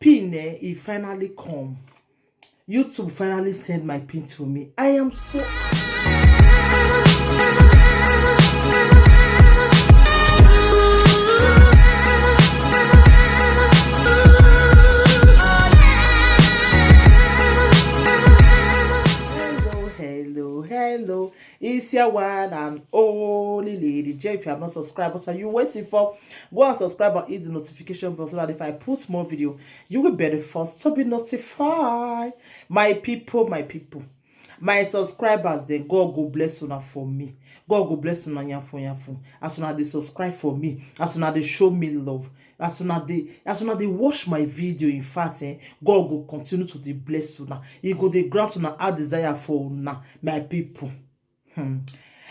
pin, it finally come. YouTube finally sent my pin to me. I am so hello. It's your one and only Lady J. If you have not subscribed, what are you waiting for? Go and subscribe and hit the notification bell so that if I put more video, you will be the first to be notified. My people, my subscribers, then God go bless you for me. God go bless you for as soon as they subscribe for me, as soon as they show me love, as soon as they watch my video. In fact, God will continue to bless you now. He go the grant you our desire for now, my people.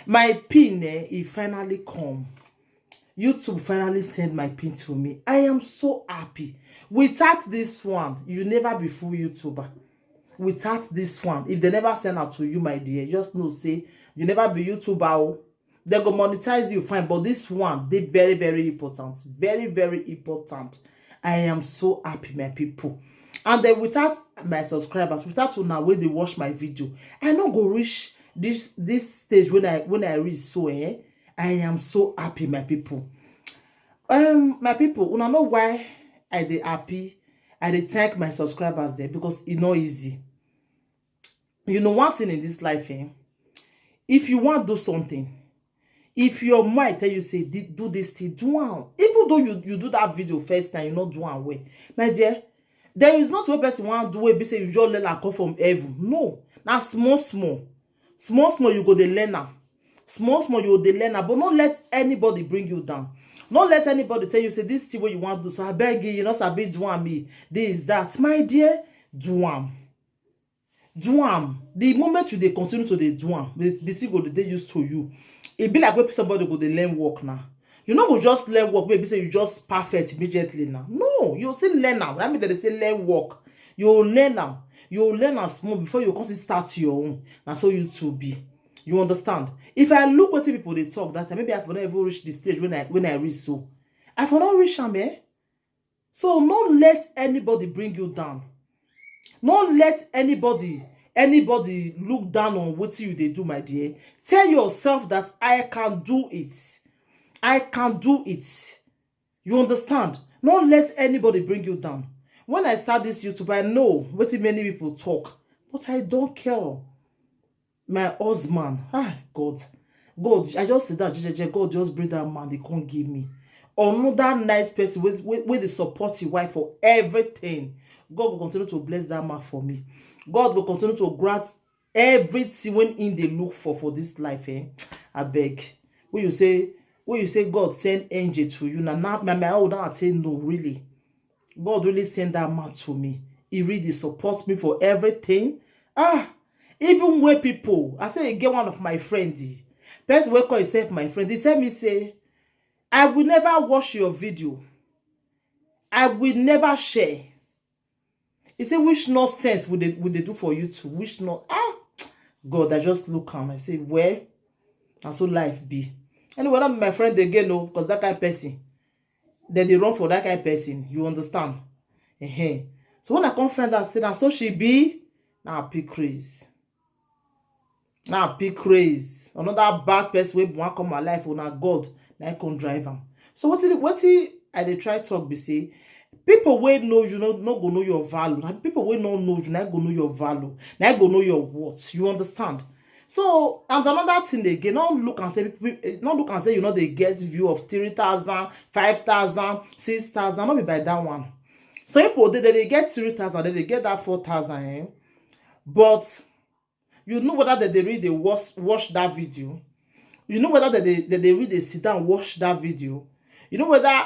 My pin, it finally come. YouTube finally sent my pin to me. I am so happy. Without this one, you never be full YouTuber. Without this one, if they never send out to you, my dear, just know say you never be YouTuber. They go monetize you fine, but this one, they very, very important. Very, very important. I am so happy, my people. And then without my subscribers, without now when they watch my video, I not go reach this stage when I reach so I am so happy, my people. My people, you know why I dey happy. I dey thank my subscribers there because it's not easy. You know one thing in this life, if you want to do something, if your mind tell you say do this thing, do one. Even though you do that video first time, you not do one way, my dear. There is not one person want to do it. Be say you just learn and come from heaven. No, now small you go the learner. Small you go the learner, but not let anybody bring you down. Not let anybody tell you say this thing what you want to do. So I beg you, not sabi do am me. This that, my dear, do am. Do am. The moment you they continue to do am, the thing go they used to you. It be like when somebody go they learn work now. You know go just learn work. Maybe say you just perfect immediately now. No, you still learn now. That means that they say learn work. You learn now. You learn as small before you can start your own. Now so you to be. You understand? If I look what people they talk that time, maybe I will not even reach the stage when I reach so. I will not reach them, eh? So don't let anybody bring you down. Don't let anybody look down on what you they do, my dear. Tell yourself that I can do it. I can do it. You understand? Don't let anybody bring you down. When I start this YouTube, I know what many people talk, but I don't care. My husband, God, I just said that, God just bring that man, they can't give me. Another nice person with the support your wife for everything. God will continue to bless that man for me. God will continue to grant everything when in they look for this life. I beg. When you say God send angel to you, now my old I say no, really. God really send that man to me. He really supports me for everything. Even when people, I say, get one of my friends, person will call yourself my friend, they tell me, say, I will never watch your video. I will never share. He say, which nonsense would they do for you to? Which not? God, I just look at him. I say, where? And so life be. Anyway, I'm my friend again, no, because that kind of person, then they run for that kind of person. You understand? So when I come find that, say, so she be, now I pick craze. Now pick craze. Another bad person will want come my life on a God. Now I can drive him. So what I they try talk be say people will know you not go know your value. People will not know you not go know your value. Now go know your worth. You understand? So and another thing again, not look and say you know they get view of 3,000, 5,000, 6,000. Not be by that one. So people they get 3,000, then they get that 4,000. But you know whether they really watch that video. You know whether they really sit down and watch that video. You know whether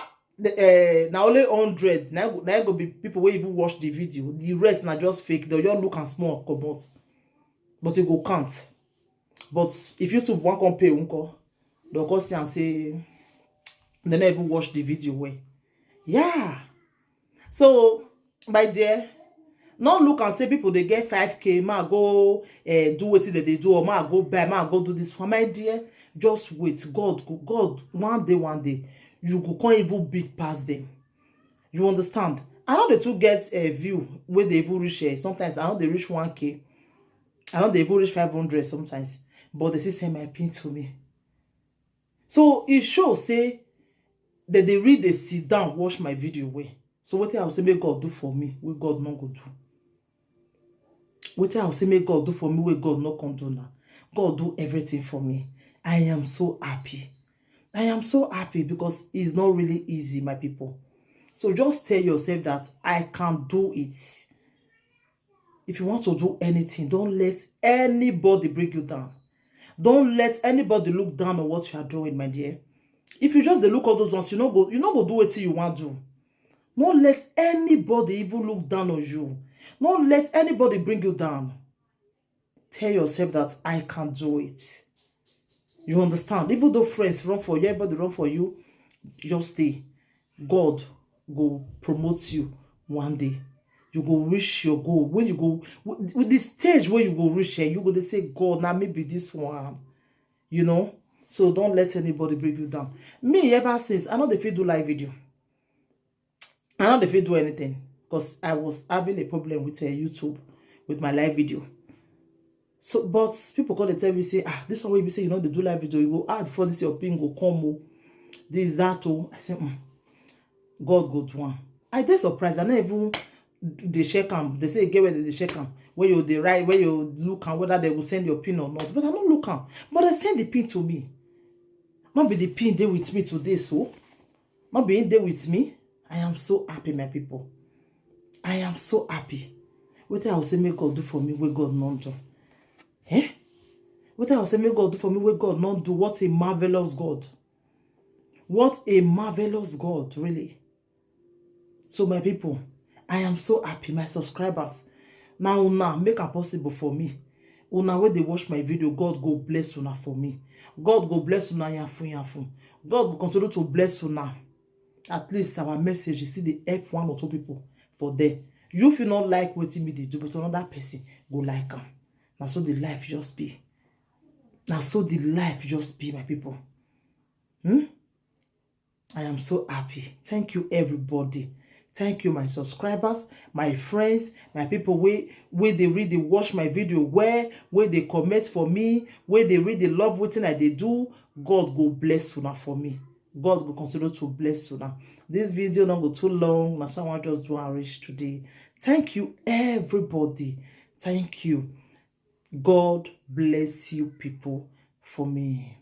now only 100 now go be people who even watch the video. The rest now just fake. They all look and small come but it go count. But if YouTube want to pay they'll go see and say they never watch the video way. Yeah. So my dear, not look and say people they get 5K, ma go do what they do, or ma go buy, ma go do this for my dear. Just wait. God, one day, you go can't even big past them. You understand? I know they too get a view where they even reach sometimes I know they reach 1K. I know they even reach 500 sometimes. But they still send my pin to me. So it shows say that they read, they sit down, watch my video way. So what I will say make God do for me, what God not go do. What I will say make God do for me, what God not can do now. God do everything for me. I am so happy. I am so happy because it's not really easy, my people. So just tell yourself that I can do it. If you want to do anything, don't let anybody break you down. Don't let anybody look down on what you are doing, my dear. If you just look at those ones, you know go do what you want to do. Don't let anybody even look down on you. Don't let anybody bring you down. Tell yourself that I can do it. You understand? Even though friends run for you, everybody run for you, just stay. God go promote you one day. You go reach your goal. When you go with the stage where you go reach it, you go to say, God, now maybe this one. You know? So don't let anybody bring you down. Me, ever since, I know they feel do live video. I know they feel do anything. Because I was having a problem with YouTube, with my live video. So, but people call and tell me, say, this one way you say, you know, they do live video, you go, before this your pin go come, this, that, oh. I say, God go to one. I dey surprised. I not even they check them. They say get where they check them. Where you they write, where you look and whether they will send your pin or not. But I don't look am. But they send the pin to me. Not be the pin there with me today, so not being there with me. I am so happy, my people. I am so happy. What I will say, make God do for me, where God not do. Eh? What I will say, make God do for me, where God not do. What a marvelous God. What a marvelous God, really. So my people, I am so happy, my subscribers. Now una make it possible for me. Una when they watch my video, God go bless una for me. God go bless una yafu. God go continue to bless una. At least our message is see the help one or two people for there. You if you not like what me they do, but another person go like them. Now so the life just be. Now so the life just be, my people. I am so happy. Thank you, everybody. Thank you, my subscribers, my friends, my people where they read, they watch my video, where they comment for me, where they read, they love what I they do. God go bless you for me. God will continue to bless you now. This video not go too long. My son just do and reach today. Thank you, everybody. Thank you. God bless you, people, for me.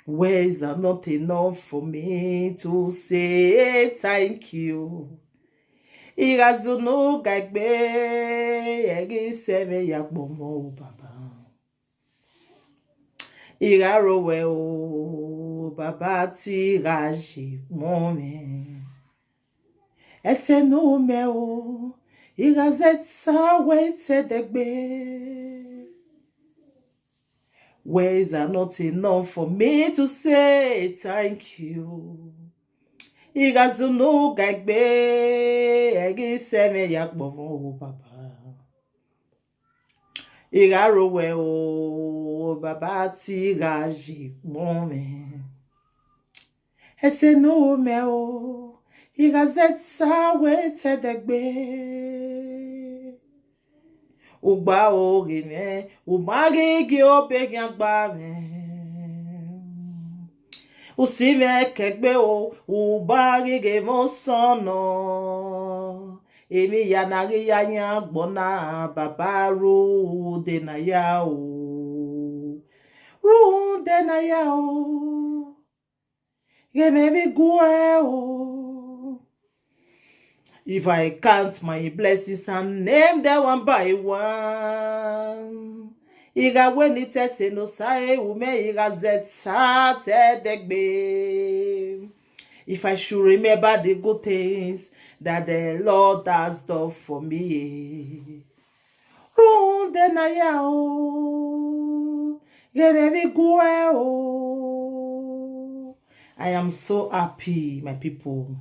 Words are not enough for me to say thank you. Irazuno gagbe egi seve yakbomo baba. Irarowe o baba ti raji mome. Ese no me o irazetsa wete degbe. Words are not enough for me to say thank you. Irazuno gagbe egi seve yakbomo baba. Irarowe o baba ti raji mome. Ese no me o irazetsa wete degbe. Ugba ori me umagigi obegi agba me. Usime kegbe o ubagige mo sono. Emi yanari yanya gbona babaru de na ya o. Ru de na ya o. Gemebi gwe o. If I count my blessings and name them one by one. Iga weni tese no sae ume iga zeta te degbe. If I should remember the good things that the Lord has done for me. Then I am so happy, my people.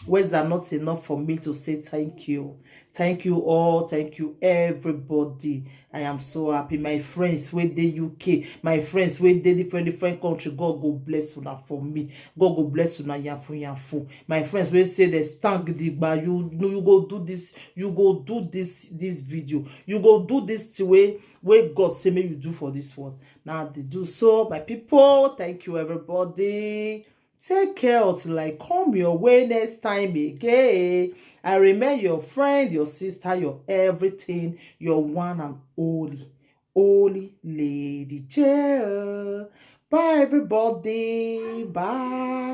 Words are not enough for me to say thank you. Thank you all. Thank you, everybody. I am so happy. My friends with the UK, my friends with the different country. God go bless you for me. God go bless you yafu. My friends will say they stank the bar. You know you go do this. You go do this video. You go do this way God say me you do for this one. Now they do so. My people, thank you, everybody. Take care until I come your way next time again. I remain your friend, your sister, your everything, your one and only Lady J. Bye, everybody. Bye.